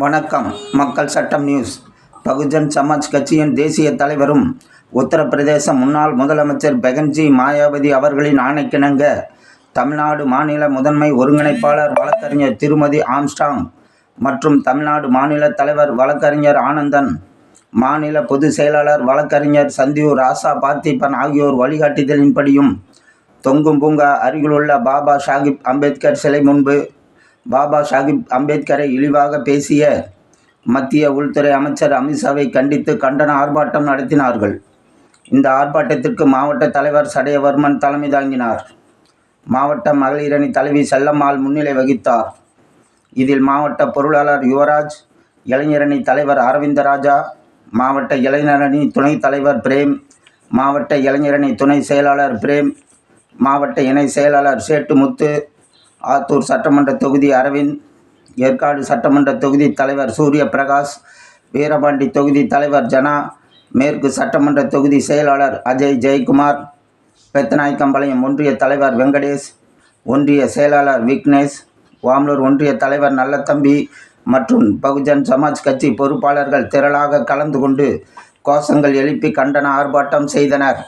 வணக்கம். மக்கள் சட்டம் நியூஸ். பகுஜன் சமாஜ் கட்சியின் தேசிய தலைவரும் உத்தரப்பிரதேச முன்னாள் முதலமைச்சர் பெகன்ஜி மாயாவதி அவர்களின் ஆணைக்கிணங்க தமிழ்நாடு மாநில முதன்மை ஒருங்கிணைப்பாளர் வழக்கறிஞர் திருமதி ஆம்ஸ்ட்ராங் மற்றும் தமிழ்நாடு மாநில தலைவர் வழக்கறிஞர் ஆனந்தன், மாநில பொதுச் செயலாளர் வழக்கறிஞர் சந்தியூர் ராசா பார்த்திபன் ஆகியோர் வழிகாட்டுதலின்படியும் தொங்கும் பூங்கா அருகிலுள்ள பாபா சாஹிப் அம்பேத்கர் சிலை முன்பு பாபா சாஹிப் அம்பேத்கரை இழிவாக பேசிய மத்திய உள்துறை அமைச்சர் அமித்ஷாவை கண்டித்து கண்டன ஆர்ப்பாட்டம் நடத்தினார்கள். இந்த ஆர்ப்பாட்டத்திற்கு மாவட்ட தலைவர் சடையவர்மன் தலைமை தாங்கினார். மாவட்ட மகளிரணி தலைவி செல்லம்மாள் முன்னிலை வகித்தார். இதில் மாவட்ட பொருளாளர் யுவராஜ், இளைஞரணி தலைவர் அரவிந்தராஜா, மாவட்ட இளைஞரணி துணைத் தலைவர் பிரேம், மாவட்ட இளைஞரணி துணை செயலாளர் பிரேம், மாவட்ட இணை செயலாளர் சேட்டுமுத்து, ஆத்தூர் சட்டமன்ற தொகுதி அரவிந்த், ஏற்காடு சட்டமன்ற தொகுதி தலைவர் சூரிய பிரகாஷ், வீரபாண்டி தொகுதி தலைவர் ஜனா, மேற்கு சட்டமன்ற தொகுதி செயலாளர் அஜய் ஜெயக்குமார், பெத்தநாயக்கம்பாளையம் ஒன்றிய தலைவர் வெங்கடேஷ், ஒன்றிய செயலாளர் விக்னேஷ், வாமலூர் ஒன்றிய தலைவர் நல்லத்தம்பி மற்றும் பகுஜன் சமாஜ் கட்சி பொறுப்பாளர்கள் திரளாக கலந்து கொண்டு கோஷங்கள் எழுப்பி கண்டன ஆர்ப்பாட்டம் செய்தனர்.